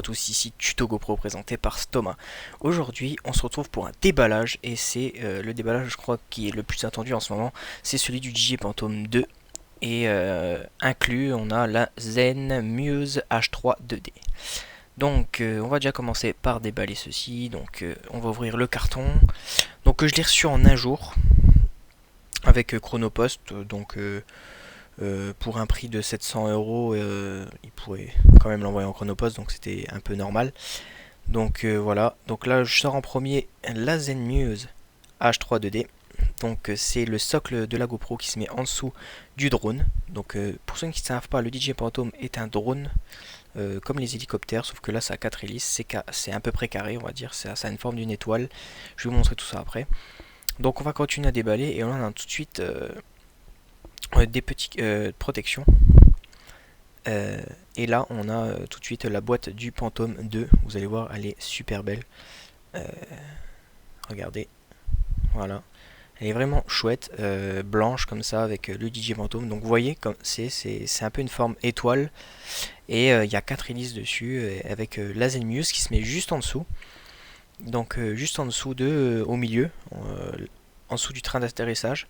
à tous, ici Tuto GoPro présenté par Stoma. Aujourd'hui on se retrouve pour un déballage et c'est le déballage je crois qui est le plus attendu en ce moment. C'est celui du DJI Phantom 2 et inclus on a la Zen Muse H3 2D. Donc on va déjà commencer par déballer ceci, donc on va ouvrir le carton. Donc je l'ai reçu en un jour avec Chronopost, donc pour un prix de 700 €, il pourrait quand même l'envoyer en Chronopost, donc c'était un peu normal. Donc voilà, donc là je sors en premier la Zen Muse H3 2D. Donc c'est le socle de la GoPro qui se met en dessous du drone. Donc pour ceux qui ne savent pas, le DJI Phantom est un drone comme les hélicoptères, sauf que là ça a 4 hélices, c'est à peu près carré on va dire, ça a une forme d'une étoile. Je vais vous montrer tout ça après. Donc on va continuer à déballer et on a tout de suite des petites protections. Et là on a tout de suite la boîte du Phantom 2, vous allez voir elle est super belle. Regardez, voilà, elle est vraiment chouette, blanche comme ça avec le DJI Phantom. Donc vous voyez comme c'est un peu une forme étoile et il y a 4 hélices dessus avec la Zen Muse qui se met juste en dessous. Donc juste en dessous au milieu, en dessous du train d'atterrissage,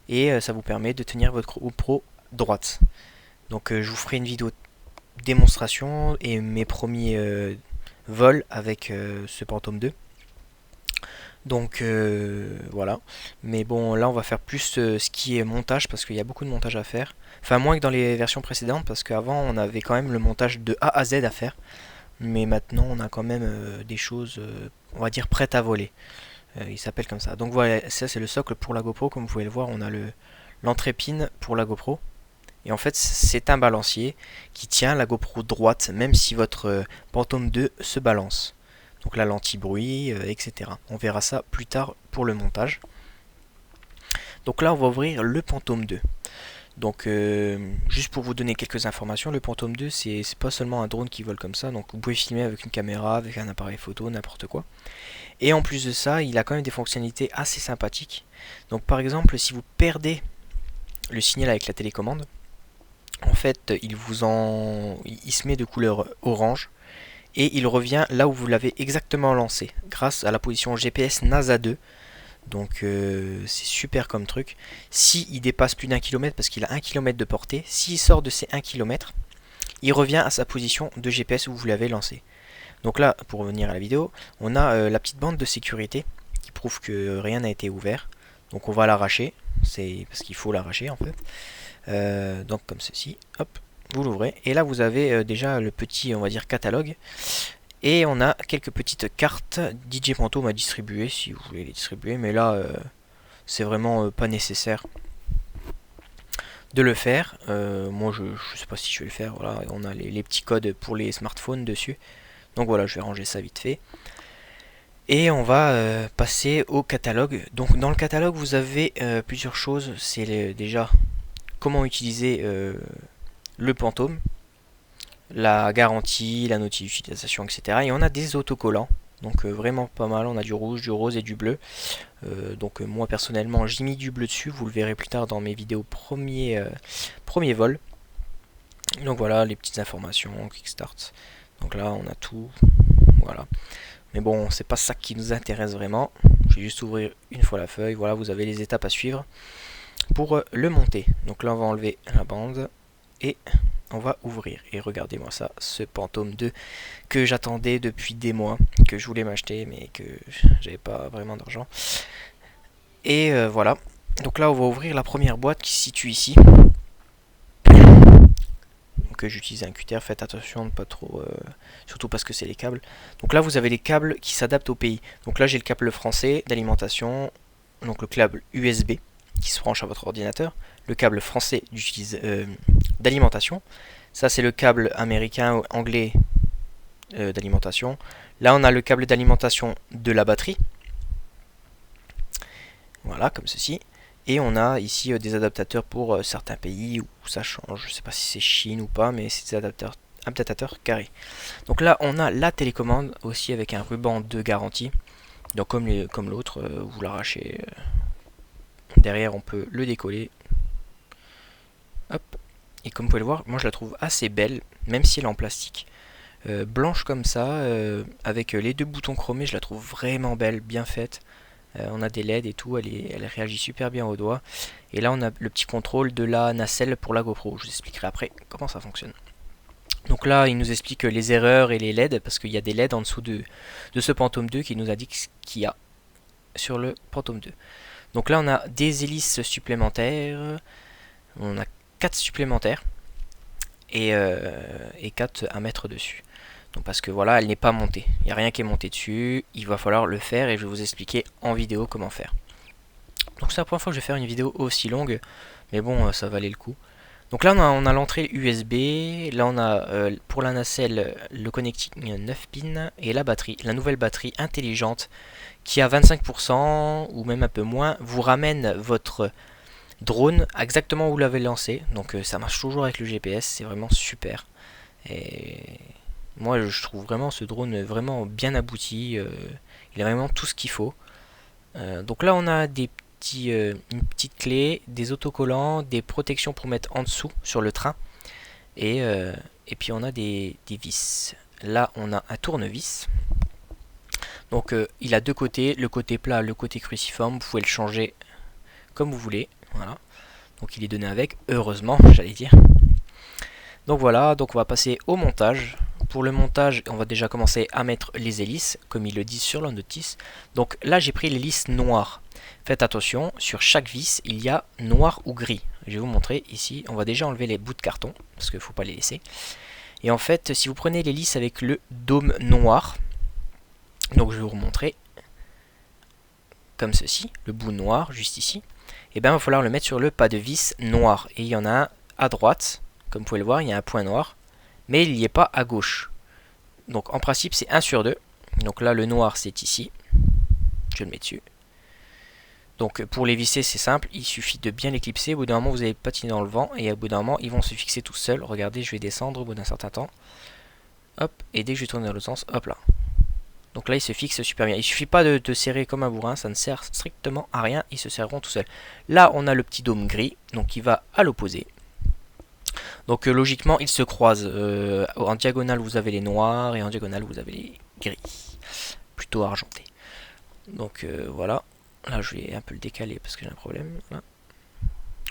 et ça vous permet de tenir votre GoPro droite. Donc je vous ferai une vidéo démonstration et mes premiers vols avec ce Phantom 2. Donc voilà, mais bon là on va faire plus ce qui est montage parce qu'il y a beaucoup de montage à faire. Enfin moins que dans les versions précédentes parce qu'avant on avait quand même le montage de A à Z à faire. Mais maintenant on a quand même des choses on va dire prêtes à voler. Il s'appelle comme ça. Donc voilà, ça c'est le socle pour la GoPro. Comme vous pouvez le voir, on a l'entrépine pour la GoPro. Et en fait c'est un balancier qui tient la GoPro droite même si votre Phantom 2 se balance. Donc la l'anti-bruit, etc. On verra ça plus tard pour le montage. Donc là on va ouvrir le Phantom 2. Donc juste pour vous donner quelques informations, le Phantom 2 c'est pas seulement un drone qui vole comme ça, donc vous pouvez filmer avec une caméra, avec un appareil photo, n'importe quoi. Et en plus de ça, il a quand même des fonctionnalités assez sympathiques. Donc par exemple, si vous perdez le signal avec la télécommande, en fait il se met de couleur orange et il revient là où vous l'avez exactement lancé, grâce à la position GPS NASA 2. Donc c'est super comme truc. S'il dépasse plus d'1 km, parce qu'il a 1 km de portée, s'il sort de ces 1 km, il revient à sa position de GPS où vous l'avez lancé. Donc là, pour revenir à la vidéo, on a la petite bande de sécurité qui prouve que rien n'a été ouvert. Donc on va l'arracher, c'est parce qu'il faut l'arracher en fait. Donc comme ceci, hop, vous l'ouvrez. Et là vous avez déjà le petit, on va dire, catalogue. Et on a quelques petites cartes DJI Phantom à distribuer si vous voulez les distribuer, mais là c'est vraiment pas nécessaire de le faire. Moi je sais pas si je vais le faire. Voilà, on a les petits codes pour les smartphones dessus. Donc voilà, je vais ranger ça vite fait. Et on va passer au catalogue. Donc dans le catalogue vous avez plusieurs choses. C'est déjà comment utiliser le Phantom, la garantie, la notice d'utilisation, etc. Et on a des autocollants, donc vraiment pas mal. On a du rouge, du rose et du bleu. Donc moi personnellement j'ai mis du bleu dessus, vous le verrez plus tard dans mes vidéos premier vol. Donc voilà les petites informations, Kickstart. Donc là on a tout, voilà. Mais bon c'est pas ça qui nous intéresse vraiment. Je vais juste ouvrir une fois la feuille, voilà vous avez les étapes à suivre pour le monter. Donc là on va enlever la bande et on va ouvrir. Et regardez-moi ça, ce Phantom 2 que j'attendais depuis des mois, que je voulais m'acheter mais que j'avais pas vraiment d'argent. Et voilà, donc là on va ouvrir la première boîte qui se situe ici. Donc j'utilise un cutter, faites attention de pas trop, surtout parce que c'est les câbles. Donc là vous avez les câbles qui s'adaptent au pays. Donc là j'ai le câble français d'alimentation, donc le câble USB qui se branche à votre ordinateur, le câble français d'alimentation. Ça c'est le câble américain ou anglais d'alimentation. Là on a le câble d'alimentation de la batterie. Voilà, comme ceci. Et on a ici des adaptateurs pour certains pays où ça change. Je ne sais pas si c'est Chine ou pas, mais c'est des adaptateurs carrés. Donc là on a la télécommande aussi avec un ruban de garantie. Donc comme l'autre, vous l'arrachez. Derrière on peut le décoller. Hop. Et comme vous pouvez le voir, moi je la trouve assez belle, même si elle est en plastique. blanche comme ça, avec les deux boutons chromés. Je la trouve vraiment belle, bien faite. On a des LED et tout, elle réagit super bien au doigt. Et là on a le petit contrôle de la nacelle pour la GoPro. Je vous expliquerai après comment ça fonctionne. Donc là il nous explique les erreurs et les LED, parce qu'il y a des LED en dessous de ce Phantom 2 qui nous indique ce qu'il y a sur le Phantom 2. Donc là on a des hélices supplémentaires, on a 4 supplémentaires et 4 à mettre dessus. Donc parce que voilà, elle n'est pas montée, il n'y a rien qui est monté dessus, il va falloir le faire et je vais vous expliquer en vidéo comment faire. Donc c'est la première fois que je vais faire une vidéo aussi longue, mais bon, ça valait le coup. Donc là on a l'entrée USB, là on a pour la nacelle le connecting 9 pins et la batterie, la nouvelle batterie intelligente qui à 25% ou même un peu moins vous ramène votre drone exactement où vous l'avez lancé. Donc ça marche toujours avec le GPS, c'est vraiment super. Et moi je trouve vraiment ce drone vraiment bien abouti, il a vraiment tout ce qu'il faut. Donc là on a des une petite clé, des autocollants, des protections pour mettre en dessous sur le train et puis on a des vis. Là on a un tournevis. Donc il a deux côtés, le côté plat, le côté cruciforme, vous pouvez le changer comme vous voulez. Voilà. Donc il est donné avec, heureusement, j'allais dire. Donc voilà, donc on va passer au montage. Pour le montage, on va déjà commencer à mettre les hélices, comme ils le disent sur la notice. Donc là, j'ai pris l'hélice noire. Faites attention, sur chaque vis, il y a noir ou gris. Je vais vous montrer ici. On va déjà enlever les bouts de carton, parce qu'il ne faut pas les laisser. Et en fait, si vous prenez l'hélice avec le dôme noir, donc je vais vous remontrer, comme ceci, le bout noir, juste ici, et bien il va falloir le mettre sur le pas de vis noir. Et il y en a un à droite, comme vous pouvez le voir, il y a un point noir, mais il n'y est pas à gauche. Donc en principe c'est 1 sur 2. Donc là le noir c'est ici. Je le mets dessus. Donc pour les visser c'est simple, il suffit de bien les clipser. Au bout d'un moment vous allez patiner dans le vent et au bout d'un moment ils vont se fixer tout seuls. Regardez, je vais descendre au bout d'un certain temps. Hop, et dès que je vais tourner dans l'autre sens, hop là. Donc là ils se fixent super bien. Il suffit pas de serrer comme un bourrin, ça ne sert strictement à rien, ils se serreront tout seuls. Là on a le petit dôme gris, donc qui va à l'opposé. Donc logiquement ils se croisent, en diagonale vous avez les noirs et en diagonale vous avez les gris, plutôt argentés. Donc voilà, là je vais un peu le décaler parce que j'ai un problème. Voilà.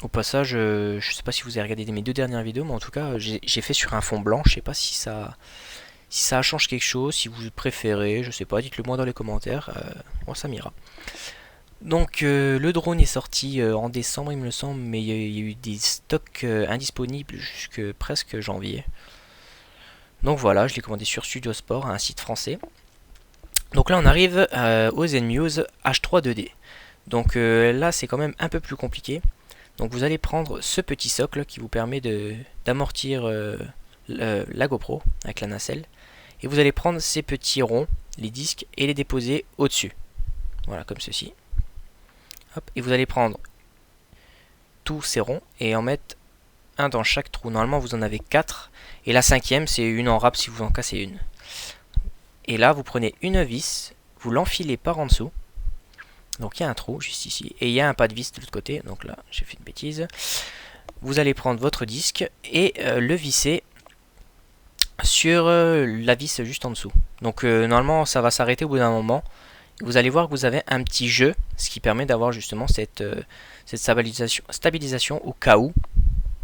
Au passage, je sais pas si vous avez regardé mes 2 dernières vidéos, mais en tout cas j'ai fait sur un fond blanc, je sais pas si ça change quelque chose, si vous préférez, je sais pas, dites-le moi dans les commentaires, moi ça m'ira. Donc le drone est sorti en décembre il me semble, mais il y a eu des stocks indisponibles jusque presque janvier. Donc voilà, je l'ai commandé sur Studio Sport, un site français. Donc là on arrive au Zenmuse H3 2D. Donc là c'est quand même un peu plus compliqué. Donc vous allez prendre ce petit socle qui vous permet d'amortir la GoPro avec la nacelle. Et vous allez prendre ces petits ronds, les disques, et les déposer au-dessus. Voilà, comme ceci. Hop, et vous allez prendre tous ces ronds et en mettre un dans chaque trou. Normalement vous en avez 4. Et la 5e c'est une en râpe si vous en cassez une. Et là vous prenez une vis, vous l'enfilez par en dessous. Donc il y a un trou juste ici. Et il y a un pas de vis de l'autre côté. Donc là j'ai fait une bêtise. Vous allez prendre votre disque et le visser sur la vis juste en dessous. Donc normalement ça va s'arrêter au bout d'un moment. Vous allez voir que vous avez un petit jeu, ce qui permet d'avoir justement cette stabilisation au cas où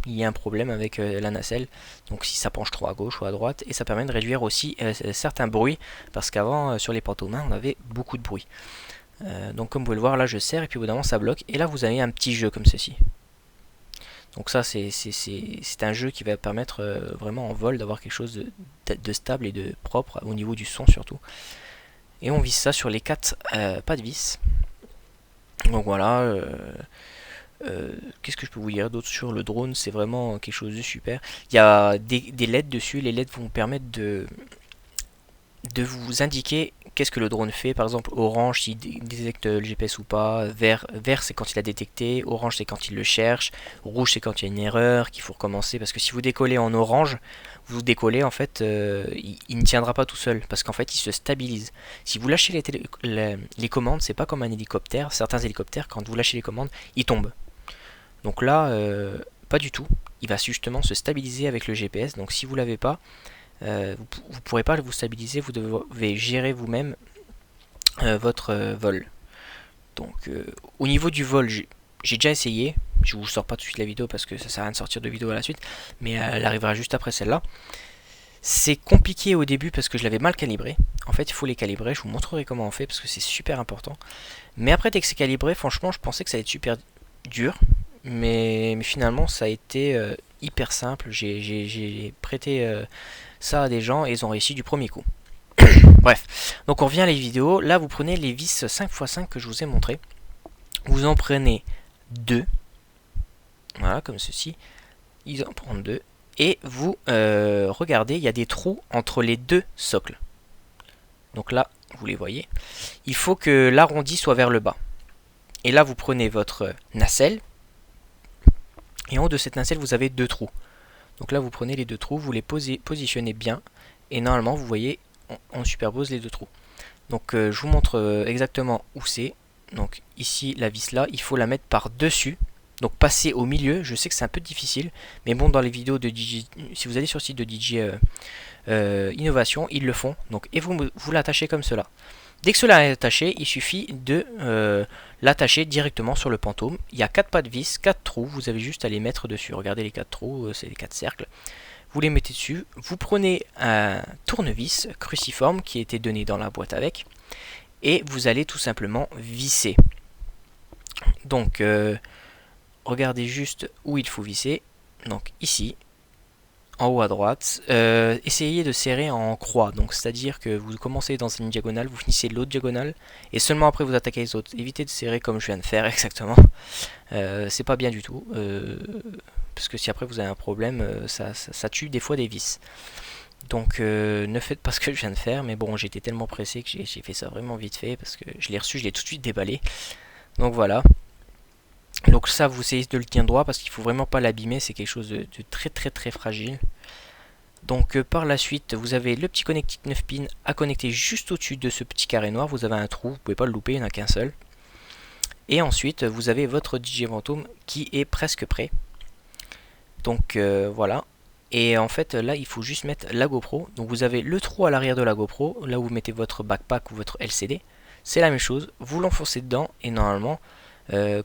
il y a un problème avec la nacelle. Donc si ça penche trop à gauche ou à droite, et ça permet de réduire aussi certains bruits, parce qu'avant sur les pantomains on avait beaucoup de bruit. Donc comme vous pouvez le voir là je serre et puis au bout d'un moment ça bloque, et là vous avez un petit jeu comme ceci. Donc ça c'est un jeu qui va permettre vraiment en vol d'avoir quelque chose de stable et de propre au niveau du son surtout. Et on visse ça sur les 4 pas de vis. Donc voilà. Qu'est-ce que je peux vous dire d'autre sur le drone? C'est vraiment quelque chose de super. Il y a des LED dessus. Les LED vont vous permettre de vous indiquer qu'est-ce que le drone fait. Par exemple, orange s'il détecte le GPS ou pas. Vert c'est quand il a détecté. Orange c'est quand il le cherche. Rouge c'est quand il y a une erreur, qu'il faut recommencer. Parce que si vous décollez en orange, vous décollez en fait, il ne tiendra pas tout seul. Parce qu'en fait il se stabilise. Si vous lâchez les commandes, c'est pas comme un hélicoptère. Certains hélicoptères, quand vous lâchez les commandes, ils tombent. Donc là, pas du tout. Il va justement se stabiliser avec le GPS. Donc si vous l'avez pas, vous pourrez pas vous stabiliser, vous devez gérer vous-même votre vol. Donc au niveau du vol, j'ai déjà essayé. Je vous sors pas tout de suite la vidéo parce que ça sert à rien de sortir de vidéo à la suite, mais elle arrivera juste après celle-là. C'est compliqué au début parce que je l'avais mal calibré. En fait, il faut les calibrer. Je vous montrerai comment on fait parce que c'est super important. Mais après, dès que c'est calibré, franchement, je pensais que ça allait être super dur. Mais finalement, ça a été hyper simple. J'ai prêté ça à des gens et ils ont réussi du premier coup. Bref, donc on revient à les vidéos. Là, vous prenez les vis 5x5 que je vous ai montré. Vous en prenez 2. Voilà, comme ceci. Ils en prennent 2. Et vous regardez, il y a des trous entre les deux socles. Donc là, vous les voyez. Il faut que l'arrondi soit vers le bas. Et là, vous prenez votre nacelle. Et en haut de cette nacelle, vous avez 2 trous. Donc là, vous prenez les 2 trous, vous les positionnez bien. Et normalement, vous voyez, on superpose les 2 trous. Donc je vous montre exactement où c'est. Donc ici, la vis là, il faut la mettre par-dessus. Donc passer au milieu, je sais que c'est un peu difficile, mais bon, dans les vidéos de DJ, si vous allez sur le site de DJ Innovation, ils le font. Donc, et vous l'attachez comme cela. Dès que cela est attaché, il suffit de l'attacher directement sur le Pantôme. Il y a 4 pas de vis, 4 trous, vous avez juste à les mettre dessus. Regardez les 4 trous, c'est les 4 cercles. Vous les mettez dessus, vous prenez un tournevis cruciforme qui a été donné dans la boîte avec, et vous allez tout simplement visser. Donc, regardez juste où il faut visser. Donc ici, en haut à droite. Essayez de serrer en croix. Donc c'est-à-dire que vous commencez dans une diagonale, vous finissez l'autre diagonale, et seulement après vous attaquez les autres. Évitez de serrer comme je viens de faire exactement. C'est pas bien du tout. Parce que si après vous avez un problème, ça tue des fois des vis. Donc ne faites pas ce que je viens de faire. Mais bon, j'étais tellement pressé que j'ai fait ça vraiment vite fait. Parce que je l'ai reçu, je l'ai tout de suite déballé. Donc voilà. Donc ça, vous essayez de le tenir droit parce qu'il faut vraiment pas l'abîmer, c'est quelque chose de très très très fragile. Donc par la suite, vous avez le petit connectique 9 pins à connecter juste au-dessus de ce petit carré noir. Vous avez un trou, vous pouvez pas le louper, il n'y en a qu'un seul. Et ensuite, vous avez votre DJ Phantom qui est presque prêt. Donc voilà. Et en fait, là, il faut juste mettre la GoPro. Donc vous avez le trou à l'arrière de la GoPro, là où vous mettez votre backpack ou votre LCD. C'est la même chose, vous l'enfoncez dedans et normalement...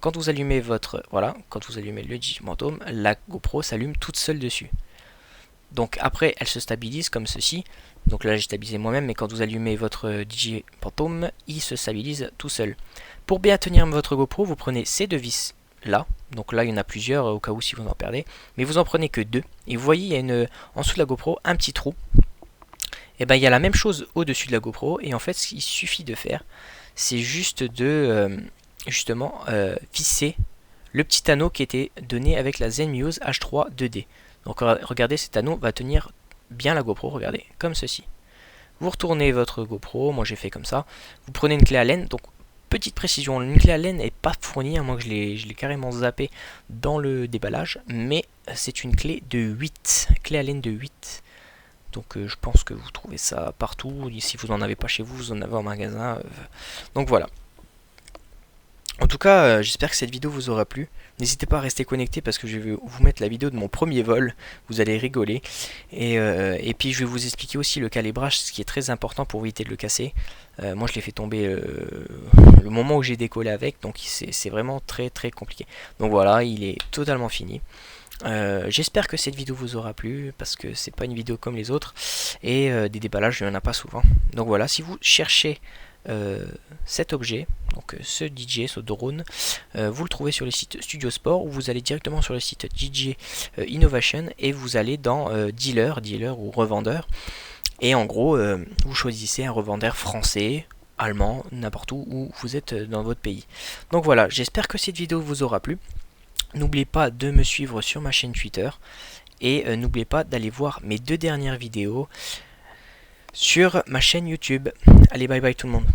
quand vous allumez quand vous allumez le DJ Phantom, la GoPro s'allume toute seule dessus. Donc après, elle se stabilise comme ceci. Donc là, j'ai stabilisé moi-même, mais quand vous allumez votre DJ Phantom, il se stabilise tout seul. Pour bien tenir votre GoPro, vous prenez ces 2 vis là. Donc là, il y en a plusieurs au cas où si vous en perdez, mais vous en prenez que 2. Et vous voyez, il y a en dessous de la GoPro un petit trou. Et ben, il y a la même chose au-dessus de la GoPro. Et en fait, ce qu'il suffit de faire, c'est juste de justement visser le petit anneau qui était donné avec la Zenmuse H3 2D. Donc regardez, cet anneau va tenir bien la GoPro, regardez, comme ceci. Vous retournez votre GoPro, moi j'ai fait comme ça. Vous prenez une clé Allen, donc petite précision, une clé Allen n'est pas fournie, à moins que je l'ai carrément zappé dans le déballage, mais c'est une clé de 8, clé Allen de 8. Donc je pense que vous trouvez ça partout, si vous n'en avez pas chez vous, vous en avez en magasin. Donc voilà. En tout cas, j'espère que cette vidéo vous aura plu. N'hésitez pas à rester connecté parce que je vais vous mettre la vidéo de mon premier vol. Vous allez rigoler. Et puis je vais vous expliquer aussi le calibrage, ce qui est très important pour éviter de le casser. Moi je l'ai fait tomber le moment où j'ai décollé avec, donc c'est vraiment très très compliqué. Donc voilà, il est totalement fini. J'espère que cette vidéo vous aura plu parce que c'est pas une vidéo comme les autres. Et des déballages, il n'y en a pas souvent. Donc voilà, si vous cherchez cet objet, donc ce DJ, ce drone, vous le trouvez sur le site Studio Sport, ou vous allez directement sur le site DJ Innovation et vous allez dans dealer ou revendeur, et en gros vous choisissez un revendeur français, allemand, n'importe où vous êtes dans votre pays. Donc voilà, j'espère que cette vidéo vous aura plu. N'oubliez pas de me suivre sur ma chaîne Twitter et n'oubliez pas d'aller voir mes 2 dernières vidéos sur ma chaîne YouTube. Allez, bye bye tout le monde.